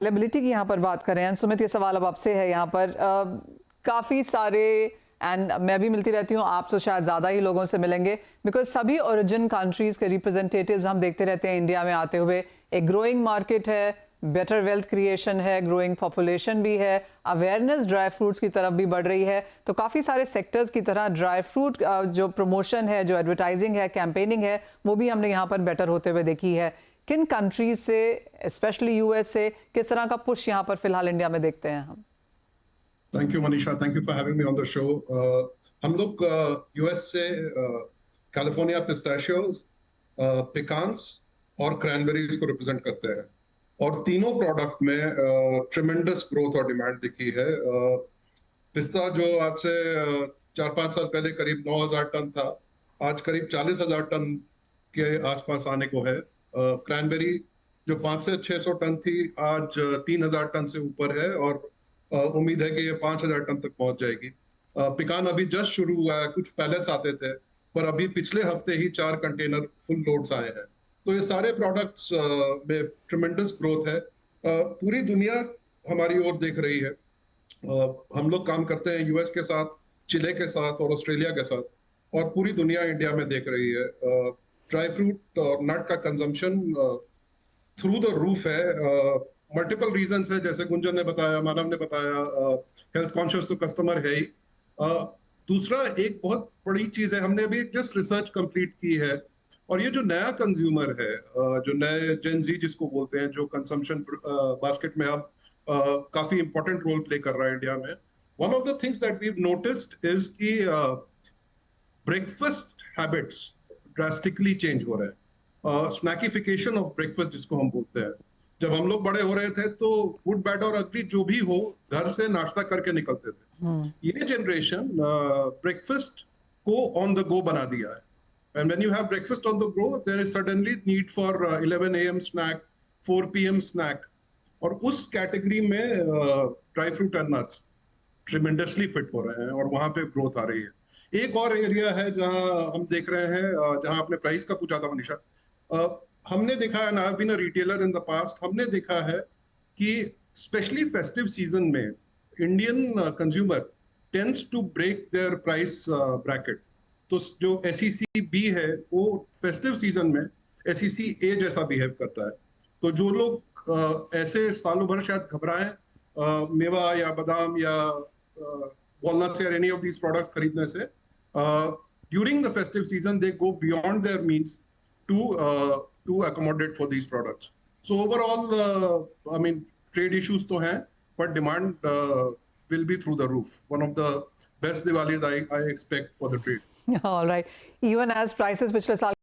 Availability की यहाँ पर बात करें, सुमित, ये सवाल अब आपसे है। यहाँ पर काफ़ी सारे एंड मैं भी मिलती रहती हूँ, आप तो शायद ज़्यादा ही लोगों से मिलेंगे, बिकॉज सभी ओरिजिन कंट्रीज़ के रिप्रेजेंटेटिव्स हम देखते रहते हैं इंडिया में आते हुए। एक ग्रोइंग मार्केट है, बेटर वेल्थ क्रिएशन है, ग्रोइंग पॉपुलेशन भी है, अवेयरनेस ड्राई फ्रूट्स की तरफ भी बढ़ रही है। तो काफ़ी सारे सेक्टर्स की तरह ड्राई फ्रूट जो प्रमोशन है, जो एडवर्टाइजिंग है, कैंपेनिंग है, वो भी हमने यहाँ पर बेटर होते हुए देखी है। किन कंट्रीज से, स्पेशली यूएस से, किस तरह का पुश यहाँ पर फिलहाल इंडिया में देखते हैं हम? Thank you Manisha, thank you for having me on the show. हम लोग यूएस से कैलिफोर्निया पिस्ताशियोज, पिकान्स और क्रैनबेरीज को रिप्रेजेंट करते हैं, और तीनों प्रोडक्ट में ट्रिमेंडस ग्रोथ और डिमांड दिखी है। पिस्ता जो आज से 4-5 साल पहले करीब 9,000 टन था, आज करीब 40,000 टन के आसपास आने को है। क्रैनबेरी जो 500 से 600 टन थी, आज 3,000 टन से ऊपर है, और उम्मीद है कि ये 5,000 टन तक पहुंच जाएगी। पिकान अभी जस्ट शुरू हुआ है, कुछ पैलेट्स आते थे, पर अभी पिछले हफ्ते ही 4 कंटेनर फुल लोड्स आए हैं। तो ये सारे प्रोडक्ट्स में ट्रिमेंडस ग्रोथ है। पूरी दुनिया हमारी ओर देख रही है। हम लोग काम करते हैं यूएस के साथ, चिले के साथ और ऑस्ट्रेलिया के साथ, और पूरी दुनिया इंडिया में देख रही है। ड्राई फ्रूट और नट का कंजम्पशन थ्रू द रूफ है। मल्टीपल रीजंस है, जैसे गुंजन ने बताया, मानव ने बताया, हेल्थ कॉन्शियस तो कस्टमर है ही। दूसरा एक बहुत बड़ी चीज है, हमने अभी जस्ट रिसर्च कंप्लीट की है, और ये जो नया कंज्यूमर है, जो नए जेन जी जिसको बोलते हैं, जो कंजम्पशन बास्केट में अब काफी इंपॉर्टेंट रोल प्ले कर रहा है इंडिया में। One of the things that we noticed is कि ब्रेकफास्ट हैबिट्स ड्रास्टिकली चेंज हो रहे हैं। स्नैकिफिकेशन ऑफ ब्रेकफास्ट जिसको हम बोलते हैं। जब हम लोग बड़े हो रहे थे तो गुड बैड और अगली जो भी हो, घर से नाश्ता करके निकलते थे। ये जनरेशन ब्रेकफास्ट को ऑन द गो बना दिया है। And when you have breakfast on the go, there is suddenly need for 11 a.m. snack, 4 p.m. snack, और उस कैटेगरी में dry fruit and nuts tremendously fit हो रहे हैं, और वहां पे ग्रोथ आ रही है। एक और एरिया है जहां हम देख रहे हैं, जहां आपने प्राइस का पूछा था मनीषा, हमने देखा है, I been a retailer in the past, हमने देखा है कि स्पेशली फेस्टिव सीजन में Indian consumer tends to break their price bracket. तो जो SEC B है, वो फेस्टिव सीजन में SEC A जैसा बिहेव करता है। तो जो लोग ऐसे सालों भर शायद घबराएं मेवा या बादाम या वॉलनट्स या एनी ऑफ दीज प्रोडक्ट्स खरीदने से, during the festive season they go beyond their means to accommodate for these products. So overall, I mean, trade issues तो हैं, but demand will be through the roof. One of the best Diwalis I expect for the trade. All right. Even as prices पिछले साल